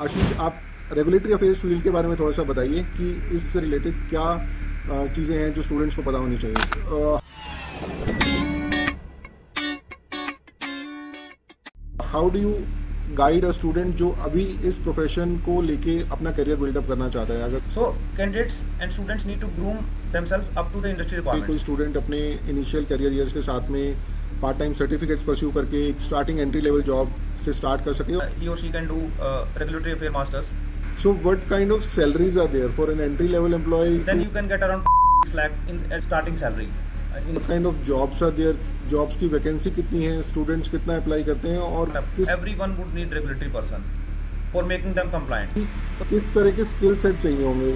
आशीष, आप regulatory affairs field के बारे में थोड़ा सा बताइए कि इससे रिलेटेड क्या चीज़ें हैं जो स्टूडेंट्स को पता होनी चाहिए। How do you guide a student जो अभी इस प्रोफेशन को लेके अपना करियर बिल्डअप करना चाहता है? अगर So candidates and students need to groom themselves up to the industry कोई requirements. स्टूडेंट अपने इनिशियल करियर ईयर्स के साथ में पार्ट टाइम सर्टिफिकेट्स परस्यू करके एक स्टार्टिंग एंट्री लेवल जॉब से स्टार्ट कर सके। He or she can do regulatory affair masters. So what kind of salaries are there for an entry level employee Then to you can get around 6 lakh in starting salary. What kind of jobs are there? Jobs की vacancy कितनी है, students कितना apply करते हैं और Everyone would need regulatory person for making them compliant. किस तरह के स्किल सेट चाहिए होंगे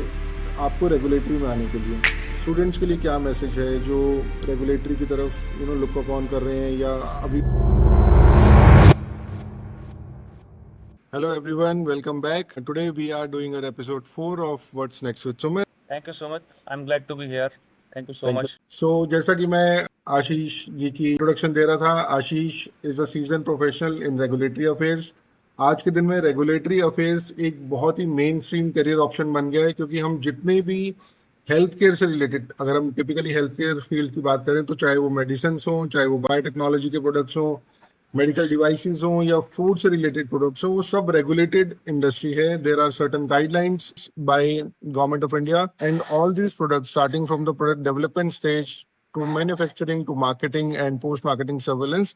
आपको रेगुलेटरी में आने के लिए? स्टूडेंट्स के लिए क्या मैसेज है जो रेगुलेटरी की तरफ लुक अप ऑन कर रहे हैं या अभी? Hello everyone, welcome back. Today we are doing our episode 4 of what's next with Sumit. Thank you so much. I'm glad to be here. Thank you so thank you. much. सो जैसा कि मैं आशीष जी की introduction दे रहा था, Ashish is a seasoned professional in regulatory affairs. आज के दिन में रेगुलेटरी अफेयर्स एक बहुत ही मेन स्ट्रीम करियर ऑप्शन बन गया है, क्योंकि हम जितने भी हेल्थ केयर से रिलेटेड, अगर हम टिपिकली हेल्थ केयर फील्ड की बात करें तो चाहे वो मेडिसिन हो, चाहे वो बायोटेक्नोलॉजी के प्रोडक्ट्स हो, मेडिकल डिवाइसेस हो या फूड से रिलेटेड प्रोडक्ट्स हो, वो सब रेगुलेटेड इंडस्ट्री है। There are certain guidelines by government of India and all these products starting from the product development stage to manufacturing to marketing and post marketing surveillance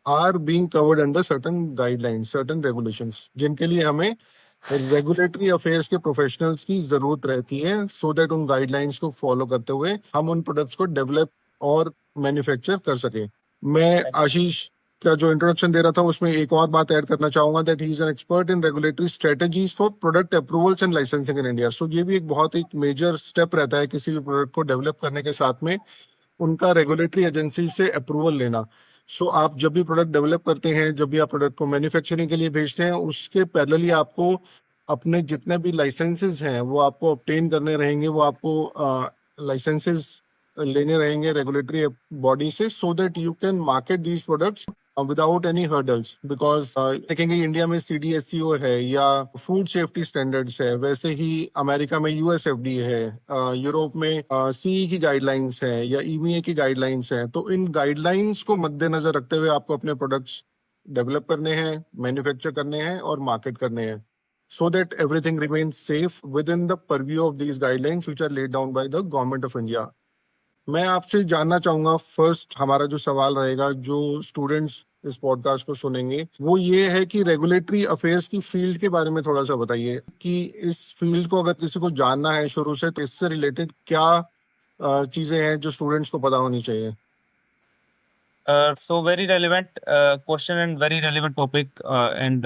are being covered under certain guidelines, certain regulations, जिनके लिए हमें regulatory affairs के professionals की जरूरत रहती है, so that उन guidelines को फॉलो करते हुए हम उन प्रोडक्ट्स को डेवलप और मैन्युफैक्चर कर सके। मैं आशीष का जो इंट्रोडक्शन दे रहा था उसमें एक और बात ऐड करना चाहूंगा, that he is an expert in regulatory strategies for product approvals and licensing in India. So ये भी एक बहुत ही मेजर स्टेप रहता है किसी भी प्रोडक्ट को डेवलप करने के साथ में उनका रेगुलेटरी एजेंसी से अप्रूवल लेना। सो आप जब भी प्रोडक्ट डेवलप करते हैं, जब भी आप प्रोडक्ट को मैन्युफैक्चरिंग के लिए भेजते हैं, उसके पैरेलली आपको अपने जितने भी लाइसेंसेस हैं वो आपको ऑब्टेन करने रहेंगे, वो आपको लाइसेंसेस लेने रहेंगे रेगुलेटरी बॉडी से, so that you can market these products without any hurdles. Because देखेंगे इंडिया में CDSCO है या फूड सेफ्टी स्टैंडर्ड्स है, वैसे ही अमेरिका में USFDA है, यूरोप में CE की गाइडलाइंस है या EMEA की गाइडलाइंस है। तो इन गाइडलाइंस को मद्देनजर रखते हुए आपको अपने प्रोडक्ट्स डेवलप करने हैं, मैन्युफैक्चर करने हैं और मार्केट करने हैं, so that everything remains safe within the purview of these guidelines which are laid down by the government of India. मैं आपसे जानना चाहूंगा, फर्स्ट हमारा जो सवाल रहेगा जो स्टूडेंट्स इस पॉडकास्ट को सुनेंगे, वो ये है कि रेगुलेटरी अफेयर्स की फील्ड के बारे में थोड़ा सा बताइए कि इस फील्ड को अगर किसी को जानना है शुरू से, तो इससे रिलेटेड क्या चीजें हैं जो स्टूडेंट्स को पता होनी चाहिए। So very relevant question and very relevant topic. And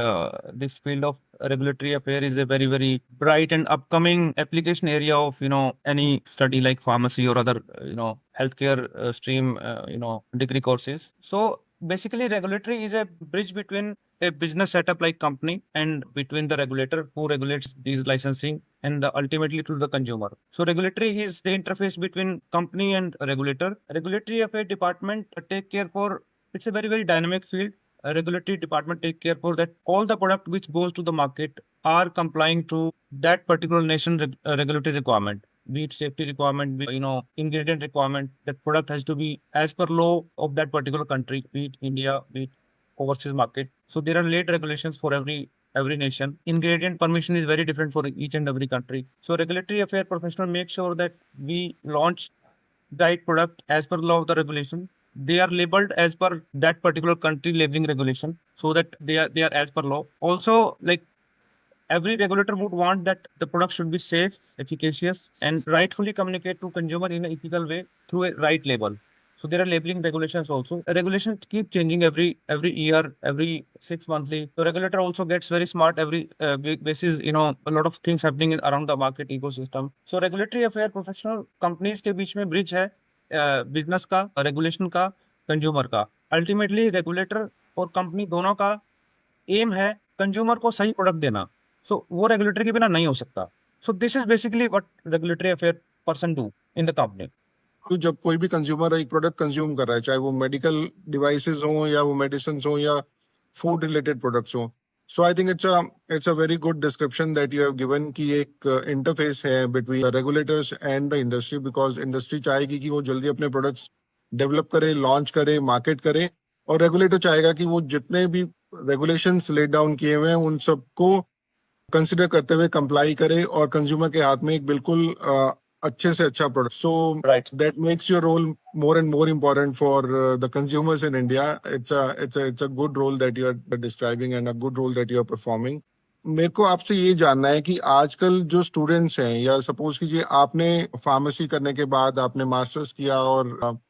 this field of regulatory affair is a very bright and upcoming application area of any study like pharmacy or other healthcare stream degree courses. So basically, regulatory is a bridge between a business setup like company and between the regulator who regulates these licensing and ultimately to the consumer. So regulatory is the interface between company and regulator. Regulatory affair department take care for, it's a very dynamic field. A regulatory department take care for that all the product which goes to the market are complying to that particular nation regulatory requirement, be it safety requirement, be ingredient requirement. That product has to be as per law of that particular country, be it India, be it overseas market. So there are late regulations for every nation. Ingredient permission is very different for each and every country. So regulatory affair professional make sure that we launch the right product as per law of the regulation. They are labeled as per that particular country labeling regulation, so that they are as per law. Also, like every regulator would want that the product should be safe, efficacious, and rightfully communicate to consumer in an ethical way through a right label. So there are labeling regulations also. Regulations keep changing every year, every 6 monthly. The regulator also gets very smart every basis. A lot of things happening around the market ecosystem. So regulatory affair professional companies के बीच में bridge है business का, regulation का, consumer का. Ultimately regulator और company दोनों का M है कंज्यूमर को सही प्रोडक्ट देना. सो वो रेगुलेटर के बिना नहीं हो सकता. So this is basically what regulatory affair person do in the company. तो जब कोई भी कंज्यूमर एक प्रोडक्ट कंज्यूम कर रहा है, चाहे वो मेडिकल डिवाइसेस हो या वो मेडिसिन हो या फूड रिलेटेड प्रोडक्ट्स हो, So I think it's a very good description that you have given कि एक interface है between the regulators and the industry, because industry चाहेगी कि वो जल्दी अपने products develop करे, launch करे, market करे, और regulator चाहेगा कि वो जितने भी regulations laid down किए हुए हैं उन सबको कंसिडर करते हुए कंप्लाई करे और कंज्यूमर के हाथ में एक बिल्कुल अच्छे से अच्छा product. So Right. that makes your role more and more important for the consumers in India. It's a good role that you are describing and a good role that you are performing. मेरे को आपसे ये जानना है कि आजकल जो students हैं, या सपोज कीजिए आपने फार्मेसी करने के बाद आपने मास्टर्स किया और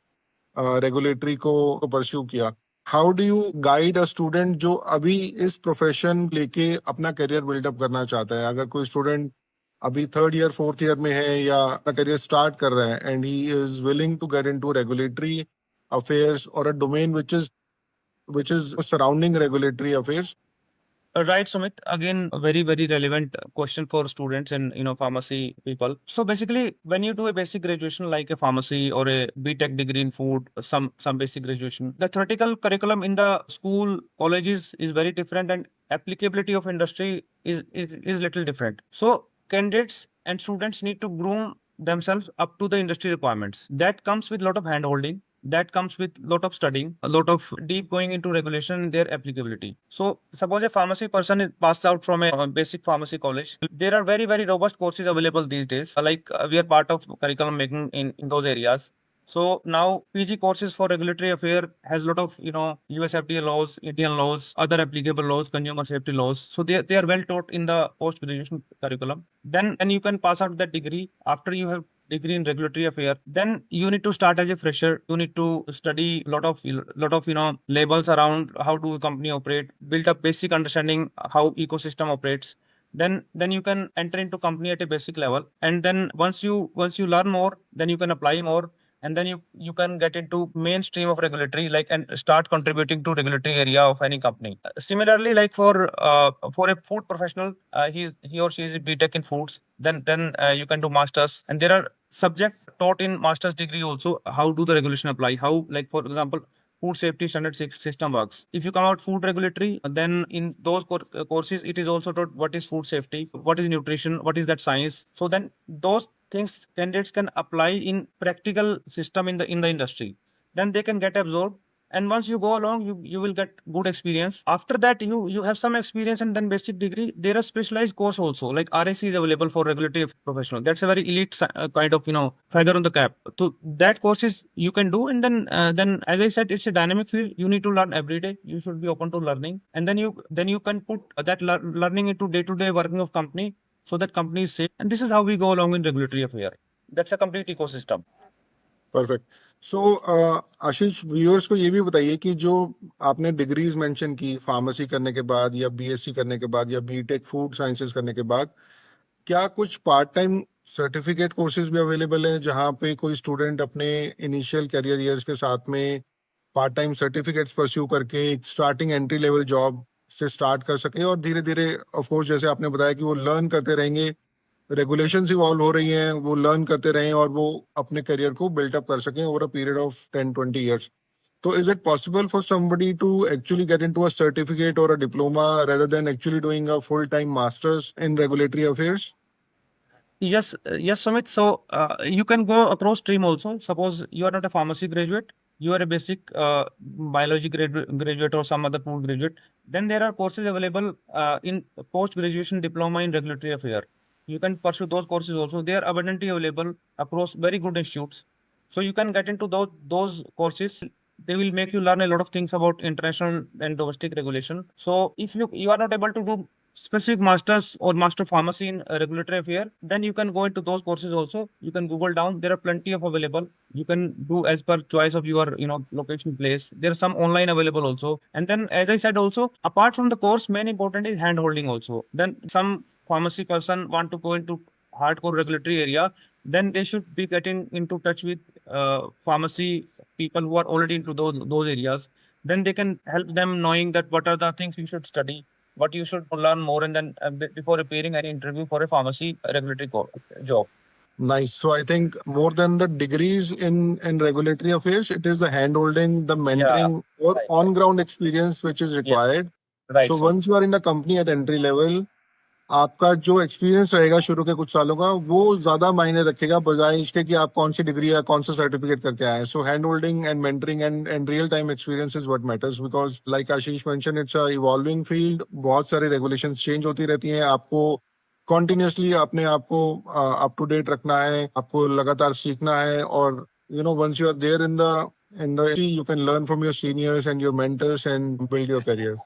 रेगुलेटरी को परस्यू किया, how do you guide a student जो अभी इस प्रोफेशन लेके अपना करियर बिल्डअप करना चाहता है? अगर कोई स्टूडेंट अभी थर्ड ईयर फोर्थ ईयर में है या अपना करियर स्टार्ट कर रहा है and he is willing to get into regulatory affairs और a domain which is surrounding regulatory affairs. Right, Sumit. Again, a very, very relevant question for students and pharmacy people. So basically, when you do a basic graduation like a pharmacy or a BTech degree in food, some basic graduation, the theoretical curriculum in the school colleges is very different, and applicability of industry is little different. So candidates and students need to groom themselves up to the industry requirements. That comes with a lot of hand holding, that comes with lot of studying, a lot of deep going into regulation and their applicability. So suppose a pharmacy person is passed out from a basic pharmacy college, there are very, very robust courses available these days. Like we are part of curriculum making in those areas. So now PG courses for regulatory affair has a lot of US FDA laws, Indian laws, other applicable laws, consumer safety laws. So they are well taught in the post graduation curriculum. Then you can pass out that degree. After you have degree in regulatory affair, then you need to start as a fresher. You need to study lot of labels around how do a company operate, build up basic understanding how ecosystem operates. Then you can enter into company at a basic level, and then once you learn more, then you can apply more, and then you can get into mainstream of regulatory, like, and start contributing to regulatory area of any company. Similarly, like for a food professional, he or she is a BTech in foods, then you can do masters, and there are subjects taught in master's degree also. How do the regulation apply? How, like, for example, food safety standard system works. If you come out food regulatory, then in those courses, it is also taught what is food safety, what is nutrition, what is that science. So then those things candidates can apply in practical system in the industry. Then they can get absorbed, and once you go along, you will get good experience. After that, you have some experience, and then basic degree. There are specialized course also, like RAC is available for regulatory professional. That's a very elite kind of feather on the cap. So that courses you can do, and then as I said, it's a dynamic field. You need to learn every day. You should be open to learning, and then you can put that learning into day-to-day working of company, so that company is safe. And this is how we go along in regulatory affair. That's a complete ecosystem. Perfect. So Ashish, viewers को ये भी बताइए कि जो आपने degrees mention की pharmacy करने के बाद या बीएससी करने के बाद या बीटेक फूड साइंसेस करने के बाद, क्या कुछ पार्ट टाइम सर्टिफिकेट कोर्सेज भी अवेलेबल हैं जहां पे कोई स्टूडेंट अपने इनिशियल करियर ईयर्स के साथ में पार्ट टाइम सर्टिफिकेट्स परस्यू करके एक स्टार्टिंग एंट्री लेवल जॉब से स्टार्ट कर सके और धीरे धीरे, ऑफ कोर्स जैसे आपने बताया कि वो लर्न करते रहेंगे, रेगुलेशंस इवॉल्व हो रही हैं, वो लर्न करते रहें और वो अपने करियर को बिल्डअप कर सकें over a period of 10-20 years. So is it possible for somebody to actually get into a certificate or a diploma rather than actually doing a full-time master's in regulatory affairs? Yes, Sumit. So you can go across stream also. Suppose you are not a pharmacy graduate, you are a basic biology graduate or some other food graduate. Then there are courses available in post graduation diploma in regulatory affair. You can pursue those courses also. They are abundantly available across very good institutes. So you can get into those courses. They will make you learn a lot of things about international and domestic regulation. So if you are not able to do specific masters or master pharmacy in regulatory affair, then you can go into those courses also. You can Google down. There are plenty of available. You can do as per choice of your location place. There are some online available also. And then, as I said also, apart from the course, main important is hand holding also. Then some pharmacy person want to go into hardcore regulatory area, then they should be getting into touch with pharmacy people who are already into those areas. Then they can help them knowing that what are the things you should study, what you should learn more, and then before appearing any interview for a pharmacy regulatory job. Nice. So I think more than the degrees in regulatory affairs, it is the hand holding, the mentoring or Right. on ground experience which is Yes. required Right, so Sumit. Once you are in the company at entry level, आपका जो experience रहेगा शुरू के कुछ सालों का, वो ज्यादा मायने रखेगा बजाय इसके कि आप कौन सी डिग्री या कौन सा सर्टिफिकेट करके आए. सो hand holding and mentoring and real time experience is what matters, because like Ashish mention, it's a evolving field. बहुत सारी रेगुलेशंस चेंज होती रहती हैं. आपको कॉन्टिन्यूसली अपने आप को अप टू डेट रखना है, आपको लगातार सीखना है. और you know once you are there in the you can learn from your seniors and your mentors and build your career.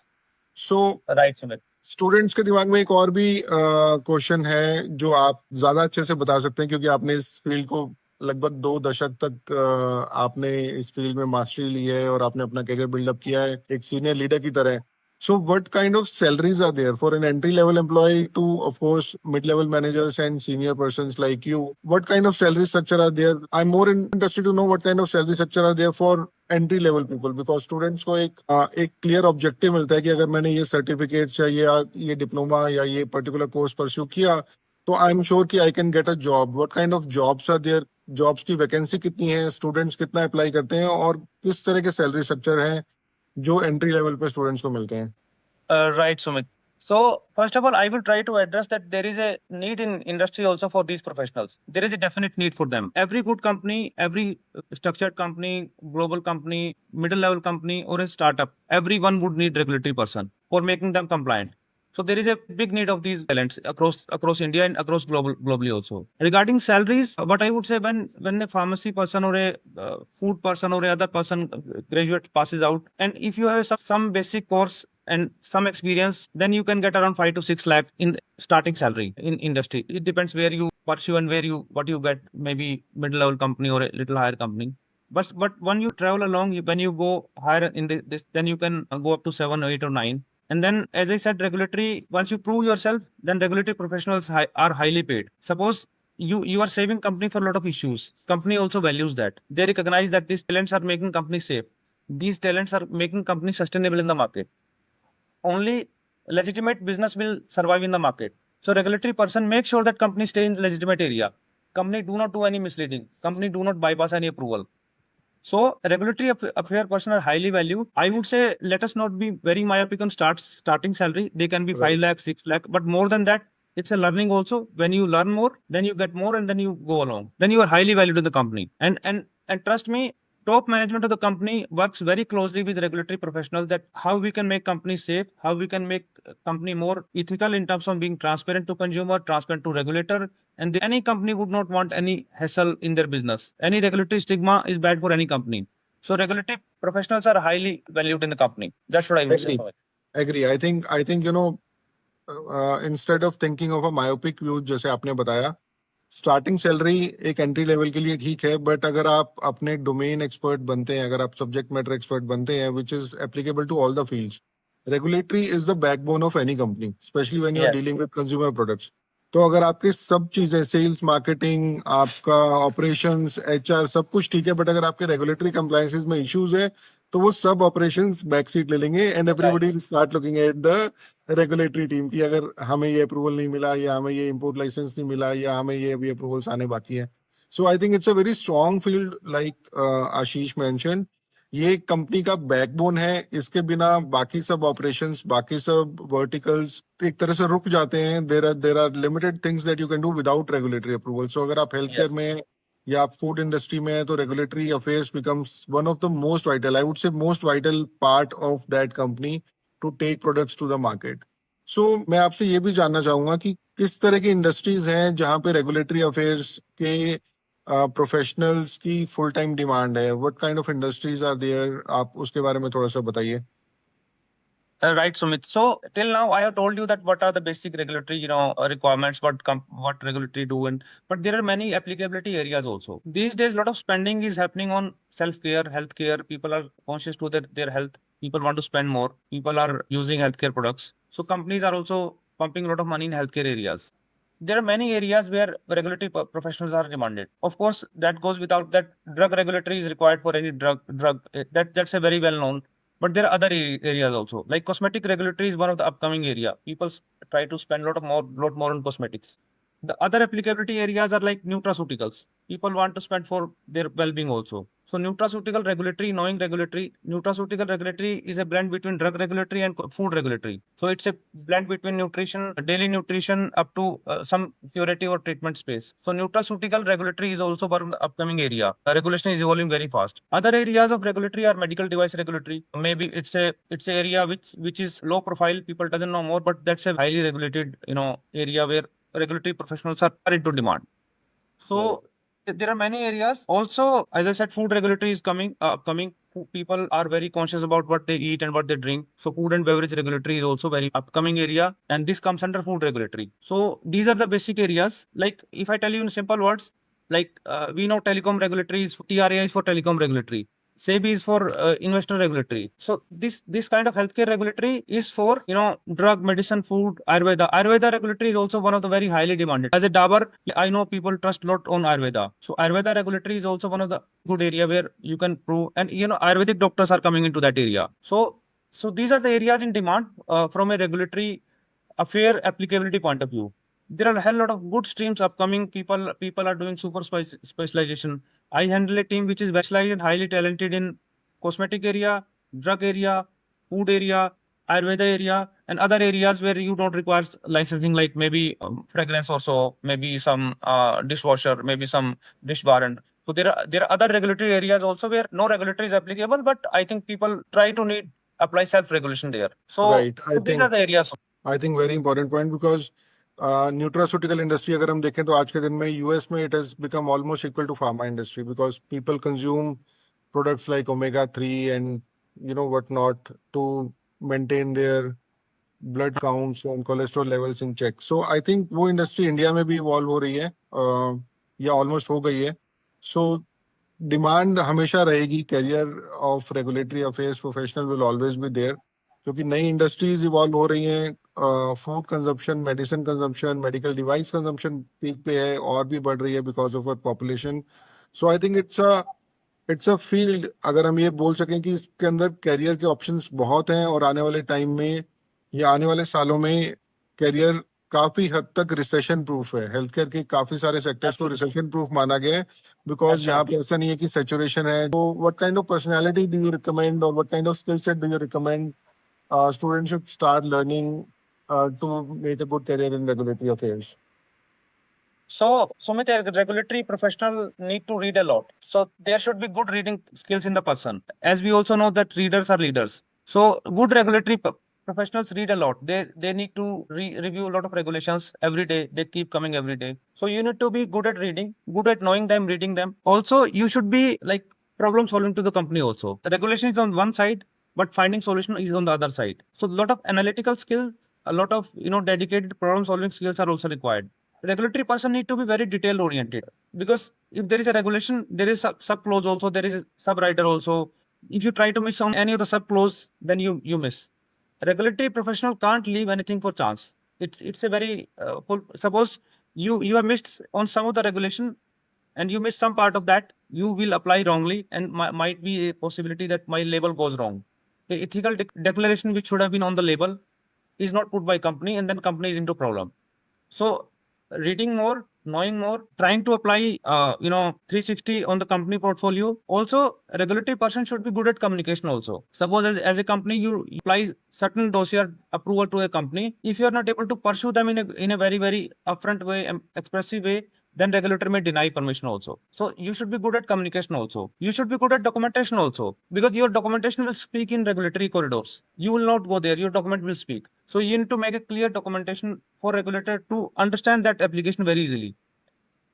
So Right, Sumit. Students के दिमाग में एक और भी क्वेश्चन है जो आप ज्यादा अच्छे से बता सकते हैं, क्योंकि आपने इस फील्ड को लगभग 2 दशक तक आपने इस फील्ड में मास्टरी ली है और आपने अपना करियर बिल्डअप किया है एक सीनियर लीडर की तरह. So what kind of salaries are there for an entry level employee to of course mid level managers and senior persons like you? What kind of salary structure are there? I'm more interested to know what kind of salary structure are there for entry level people, because students को एक clear objective मिलता है कि अगर मैंने ये certificates या ये डिप्लोमा या ये पर्टिकुलर कोर्स परस्यू किया तो आई एम श्योर कि I can get a job. What kind of jobs are there? Jobs की वैकेंसी कितनी है, स्टूडेंट्स कितना अप्लाई करते हैं, और किस तरह के सैलरी स्ट्रक्चर हैं जो एंट्री लेवल पे स्टूडेंट्स को मिलते हैं? Right, Sumit. So, first of all, I will try to address that there is a need in industry also for these professionals. There is a definite need for them. Every good company, every structured company, global company, middle level company, or a startup, everyone would need regulatory person for making them compliant. So there is a big need of these talents across India and across globally also. Regarding salaries, what I would say, when a pharmacy person or a food person or a other person graduate passes out, and if you have some basic course and some experience, then you can get around 5 to 6 lakh in starting salary in industry. It depends where you pursue and what you get, maybe middle level company or a little higher company. But when you travel along, when you go higher in this, then you can go up to 7 or 8 or 9. And then, as I said, regulatory, once you prove yourself, then regulatory professionals are highly paid. Suppose you are saving company for a lot of issues. Company also values that. They recognize that these talents are making company safe. These talents are making company sustainable in the market. Only legitimate business will survive in the market. So regulatory person make sure that company stay in legitimate area. Company do not do any misleading. Company do not bypass any approval. So regulatory affair person are highly valued. I would say let us not be very myopic on starting salary. They can be 5 lakh, 6 lakh, but more than that, it's a learning also. When you learn more, then you get more, and then you go along. Then you are highly valued in the company. And trust me, top management of the company works very closely with regulatory professionals that how we can make company safe, how we can make company more ethical in terms of being transparent to consumer, transparent to regulator, and any company would not want any hassle in their business. Any regulatory stigma is bad for any company. So regulatory professionals are highly valued in the company. That's what I would say. Agree. Agree. I think instead of thinking of a myopic view, जैसे आपने बताया, starting salary एक entry level के लिए ठीक है, but अगर आप अपने डोमेन एक्सपर्ट बनते हैं, अगर आप सब्जेक्ट मैटर एक्सपर्ट बनते हैं, which is applicable to all the fields, regulatory is the backbone of any company, specially when you are Yes. Dealing with consumer products. तो अगर आपके सब चीजें, सेल्स, मार्केटिंग, आपका ऑपरेशंस, एचआर, सब कुछ ठीक है, बट अगर आपके रेगुलेटरी कंप्लायंसेस में इश्यूज है, तो वो सब ऑपरेशंस बैक सीट ले लेंगे and everybody start looking at the regulatory team की अगर हमें ये अप्रूवल नहीं मिला, या हमें ये इंपोर्ट लाइसेंस नहीं मिला, या हमें ये अभी अप्रूवल्स आने बाकी है. So I think it's a very strong field, like Ashish mention. ये कंपनी का बैकबोन है. इसके बिना बाकी सब ऑपरेशंस, बाकी सब वर्टिकल्स एक तरह से रुक जाते हैं. There are limited things that you can do without regulatory approval. So अगर आप हेल्थ केयर में या आप फूड इंडस्ट्री में है, तो regulatory affairs becomes one of the most vital, I would say most vital part of that company to take products to the market. So मैं आपसे ये भी जानना चाहूंगा कि किस तरह की इंडस्ट्रीज हैं जहां पे रेगुलेटरी अफेयर्स के प्रोफेशनल्स की फुल टाइम डिमांड है. What kind of industries are there, आप उसके बारे में थोड़ा सा बताइए. Right, Sumit. So till now, I have told you that what are the basic regulatory, requirements, what regulatory do, but there are many applicability areas also. These days, a lot of spending is happening on self-care, healthcare. People are conscious to their health. People want to spend more. People are using healthcare products. So companies are also pumping a lot of money in healthcare areas. There are many areas where regulatory professionals are demanded. Of course, that goes without that drug regulatory is required for any drug. That's a very well known. But there are other areas also, like cosmetic regulatory is one of the upcoming area. People try to spend lot more on cosmetics. The other applicability areas are like nutraceuticals. People want to spend for their well-being also. So nutraceutical regulatory, knowing regulatory, nutraceutical regulatory is a blend between drug regulatory and food regulatory. So it's a blend between nutrition, daily nutrition up to some purity or treatment space. So nutraceutical regulatory is also one of the upcoming area. The regulation is evolving very fast. Other areas of regulatory are medical device regulatory. Maybe it's a area which is low profile. People doesn't know more, but that's a highly regulated area where regulatory professionals are into demand. So there are many areas. Also, as I said, food regulatory is upcoming. People are very conscious about what they eat and what they drink. So food and beverage regulatory is also very upcoming area, and this comes under food regulatory. So these are the basic areas. Like if I tell you in simple words, like we know telecom regulatory is TRAI is for telecom regulatory. SEBI is for investor regulatory. So this kind of healthcare regulatory is for drug, medicine, food, Ayurveda. Ayurveda regulatory is also one of the very highly demanded. As a Dabar, I know people trust a lot on Ayurveda. So Ayurveda regulatory is also one of the good area where you can prove, and Ayurvedic doctors are coming into that area. So these are the areas in demand from a regulatory affair applicability point of view. There are a hell lot of good streams upcoming. People are doing super specialization. I handle a team which is specialized and highly talented in cosmetic area, drug area, food area, Ayurveda area, and other areas where you don't require licensing, like maybe fragrance or so, maybe some dishwasher, maybe some dish bar. And so there are other regulatory areas also where no regulatory is applicable, but I think people try to apply self-regulation there. So Right. I these are think the areas. very important point because nutraceutical industry अगर हम देखें तो आज के दिन में US में it has become almost equal to pharma industry because people consume products like omega-3 and whatnot to maintain their blood counts and cholesterol levels in check. So I think वो industry इंडिया में भी evolve हो रही है या almost हो गई है. So डिमांड हमेशा रहेगी. Career of regulatory affairs professional will always be there क्योंकि नई इंडस्ट्रीज इवॉल्व हो रही हैं. Food consumption, medicine consumption, medical device consumption peak पे है और भी बढ़ रही है because of population. So I think it's a field. अगर हम ये बोल सकें कि इसके अंदर कैरियर के ऑप्शंस बहुत हैं और आने वाले टाइम में या आने वाले सालों में कैरियर काफी हद तक रिसेशन प्रूफ है. हेल्थ केयर के काफी सारे सेक्टर्स को रिसेशन प्रूफ माना गया है बिकॉज यहाँ पे ऐसा नहीं है कि सैचुरेशन है. तो what kind of personality do you recommend और what kind of skill set do you recommend student should start learning to make a good career in regulatory affairs? So, Sumit, a regulatory professional need to read a lot. So there should be good reading skills in the person. As we also know that readers are leaders. So good regulatory professionals read a lot. They need to review a lot of regulations every day. They keep coming every day. So you need to be good at reading, good at knowing them, reading them. Also, you should be like problem solving to the company also. The regulation is on one side, but finding solution is on the other side. So a lot of analytical skills, a lot of dedicated problem solving skills are also required. Regulatory person need to be very detail oriented because if there is a regulation, there is sub clause also, there is a sub rider also. If you try to miss on any of the sub clause, then you miss. Regulatory professional can't leave anything for chance. It's a very suppose you have missed on some of the regulation and you miss some part of that, you will apply wrongly and might be a possibility that my label goes wrong. The ethical declaration which should have been on the label is not put by company, and then company is into problem. So reading more, knowing more, trying to apply 360 on the company portfolio. Also, a regulatory person should be good at communication also. Suppose as a company you apply certain dossier approval to a company, if you are not able to pursue them in a very very upfront way, expressive way, then regulator may deny permission also. So you should be good at communication also. You should be good at documentation also, because your documentation will speak in regulatory corridors. You will not go there, your document will speak. So you need to make a clear documentation for regulator to understand that application very easily.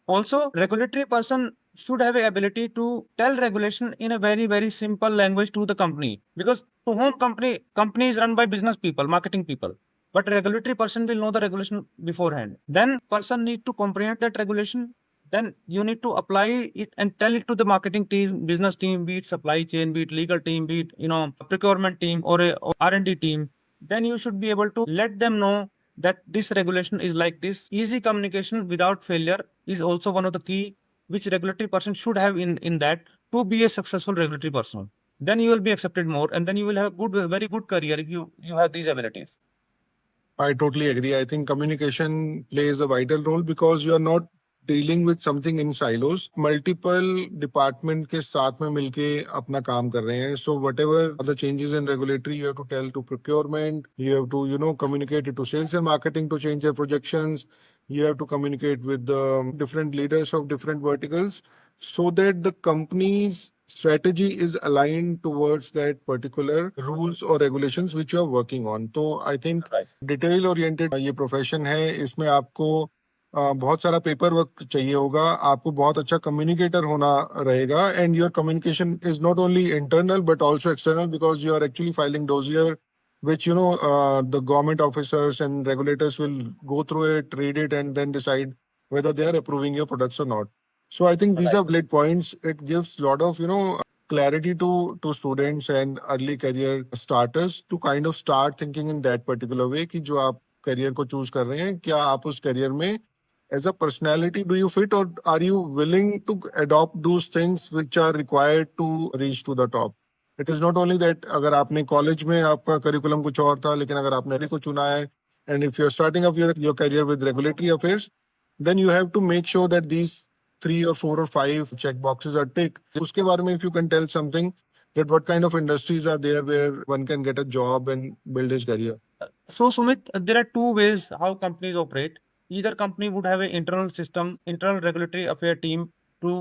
Also, regulatory person should have a ability to tell regulation in a very very simple language to the company, because to whom company is run by business people, marketing people, but a regulatory person will know the regulation beforehand. Then person need to comprehend that regulation. Then you need to apply it and tell it to the marketing team, business team, be it supply chain, be it legal team, be it procurement team or a R&D team. Then you should be able to let them know that this regulation is like this. Easy communication without failure is also one of the key which regulatory person should have in that to be a successful regulatory person. Then you will be accepted more, and then you will have very good career if you have these abilities. I totally agree. I think communication plays a vital role because you are not dealing with something in silos. Multiple department के साथ में मिलके अपना काम कर रहे हैं. So whatever are the changes in regulatory, you have to tell to procurement. You have to, communicate it to sales and marketing to change their projections. You have to communicate with the different leaders of different verticals so that the company's strategy is aligned towards that particular rules or regulations which you are working on. So I think detail oriented ये profession है. इसमें आपको बहुत सारा paper work चाहिए होगा. आपको बहुत अच्छा कम्युनिकेटर होना रहेगा. And your communication is not only internal but also external because you are actually filing dossier which the government officers and regulators will go through it, read it, and then decide whether they are approving your products or not. So I think these are valid points. It gives a lot of clarity to students and early career starters to kind of start thinking in that particular way कि जो आप career को choose कर रहे हैं क्या आप उस career में as a personality do you fit or are you willing to adopt those things which are required to reach to the top. It is not only that अगर आपने कॉलेज में आपका करिकुलम कुछ और था लेकिन अगर आपने को चुना है and if you are starting up your career with regulatory affairs then you have to make sure that these 3 or 4 or 5 check boxes are ticked. उसके बारे में if you can tell something that what kind of industries are there where one can get a job and build his career. So, Sumit, there are two ways how companies operate. Either company would have an internal system, internal regulatory affair team to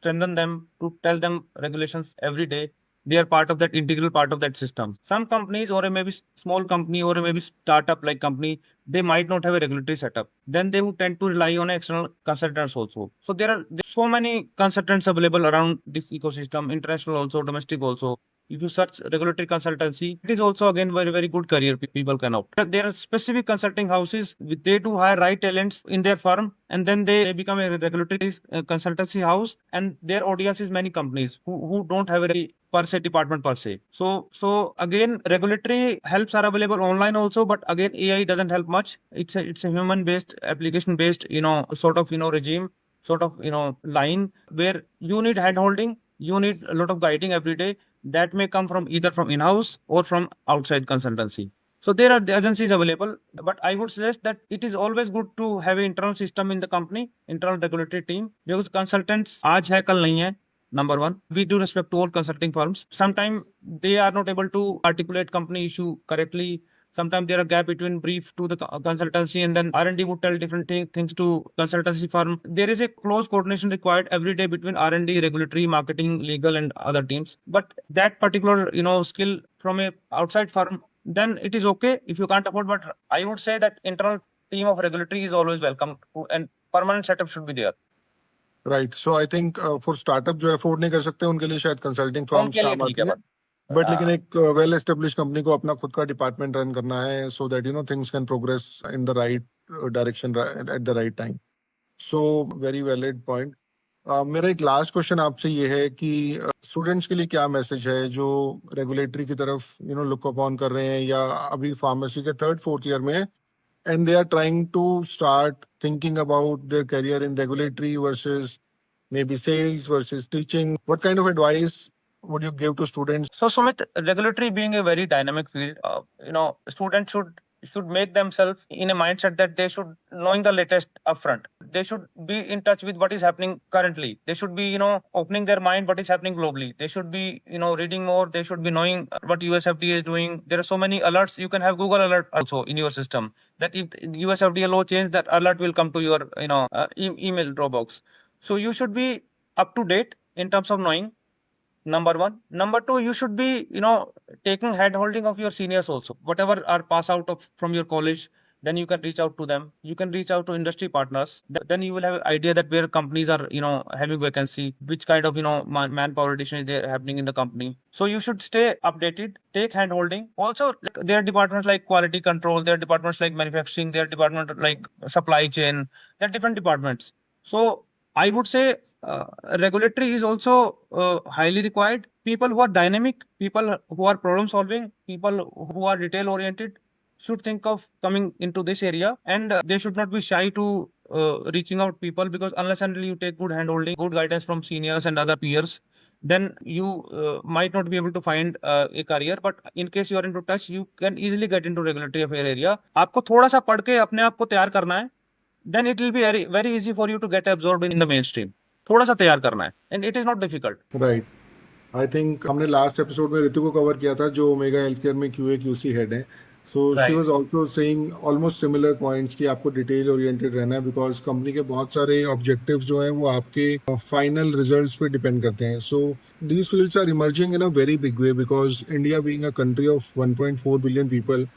strengthen them, to tell them regulations every day. They are part of that integral part of that system. Some companies, or a maybe small company, or a maybe startup like company, they might not have a regulatory setup. Then they would tend to rely on external consultants also. So there's so many consultants available around this ecosystem, international also, domestic also. If you search regulatory consultancy, it is also again very, very good career people can opt. There are specific consulting houses, they do hire right talents in their firm, and then they become a regulatory consultancy house, and their audience is many companies who don't have a per se department per se. So again, regulatory helps are available online also, but again, AI doesn't help much. It's a human based, application based, sort of, regime, sort of, line where you need hand holding, you need a lot of guiding every day. That may come from either from in-house or from outside consultancy. So there are the agencies available, but I would suggest that it is always good to have an internal system in the company, internal regulatory team, because consultants आज है कल नहीं है. Number one, we do respect to all consulting firms. Sometimes they are not able to articulate company issue correctly. Sometimes there are gap between brief to the consultancy, and then R&D would tell different things to consultancy firm. There is a close coordination required every day between R&D, regulatory, marketing, legal, and other teams. But that particular skill from a outside firm, then it is okay if you can't afford. But I would say that internal team of regulatory is always welcome, and permanent setup should be there. Right. So I think for startup जो afford नहीं कर सकते उनके लिए शायद consulting firms उनके लिए काम ठीक आती है, है. बट लेकिन एक वेल एस्टेब्लिश कंपनी को अपना खुद का डिपार्टमेंट रन करना है so that things can progress in the right direction at the right time. So very valid point. मेरा एक लास्ट क्वेश्चन आपसे ये है कि स्टूडेंट्स के लिए क्या मैसेज है जो रेगुलेटरी की तरफ लुक अपॉन कर रहे हैं या अभी फार्मेसी के 3rd-4th ईयर में and they are trying to start thinking about their career in regulatory versus maybe sales versus teaching. What kind of advice would you give to students? So, Sumit, regulatory being a very dynamic field, students should make themselves in a mindset that they should knowing the latest upfront. They should be in touch with what is happening currently. They should be, opening their mind what is happening globally. They should be, reading more. They should be knowing what USFDA is doing. There are so many alerts. You can have Google alert also in your system that if USFDA law change, that alert will come to your, email Dropbox. So you should be up to date in terms of knowing. Number one. Number two, you should be, taking hand holding of your seniors also. Whatever are pass out of from your college, then you can reach out to them. You can reach out to industry partners. Then you will have an idea that where companies are, having vacancy, which kind of, manpower addition is there happening in the company. So you should stay updated, take hand holding. Also, there are departments like quality control, there are departments like manufacturing, there are departments like supply chain, there are different departments. So I would say regulatory is also highly required. People who are dynamic, people who are problem solving, people who are detail oriented should think of coming into this area, and they should not be shy to reaching out people, because unless and until you take good hand holding, good guidance from seniors and other peers, then you might not be able to find a career, but in case you are into touch, you can easily get into regulatory affair area. आपको थोड़ा सा पढ़ के अपने आप को तैयार करना है, then it will be very very easy for you to get absorbed in the mainstream. थोड़ा सा तैयार करना है, and it is not difficult. Right. I think हमने लास्ट एपिसोड में ऋतु को कवर किया था जो ओमेगा हेल्थ केयर में क्यूए क्यूसी हेड है। So she Right. Was also saying almost similar points कि आपको डिटेल ओरिएंटेड रहना है बिकॉज कंपनी के बहुत सारे ऑब्जेक्टिव्स जो हैं वो आपके फाइनल रिजल्ट्स पे डिपेंड करते हैं। So these fields are emerging in a very big way because India being a country of 1.4 billion people,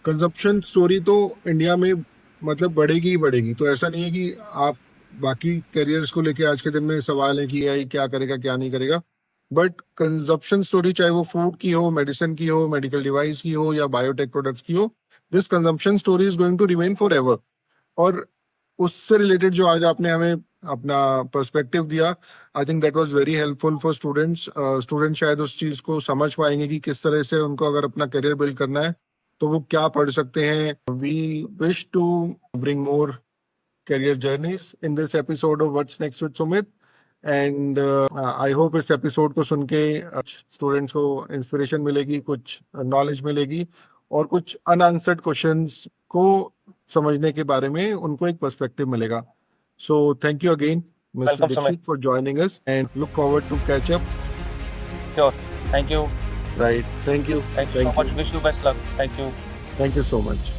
consumption story तो इंडिया में मतलब बढ़ेगी ही बढ़ेगी। तो ऐसा नहीं है कि आप बाकी करियर्स को लेके आज के दिन में सवाल है कि एआई क्या करेगा क्या नहीं करेगा, बट कंजप्शन स्टोरी चाहे वो फूड की हो, मेडिसिन की हो, मेडिकल डिवाइस की हो या बायोटेक प्रोडक्ट्स की हो, this consumption story is going to remain forever एवर। और उससे रिलेटेड जो आज आपने हमें अपना पर्सपेक्टिव दिया, I think that was very helpful for students. Student शायद उस चीज को समझ पाएंगे कि किस तरह से उनको अगर अपना करियर बिल्ड करना है तो वो क्या पढ़ सकते हैं। We wish to bring more career journeys in this episode of What's Next with Sumit. And I hope इस एपिसोड को सुन के स्टूडेंट्स को इंस्पिरेशन मिलेगी, कुछ नॉलेज मिलेगी और कुछ अनआंसर्ड क्वेश्चंस को समझने के बारे में उनको एक पर्सपेक्टिव मिलेगा। So thank you again mister Welcome, Sumit. Dikshit for joining us and look forward to catch up. Sure. Thank you. Right, thank you Thank you so much. Wish you best luck. Thank you. Thank you so much.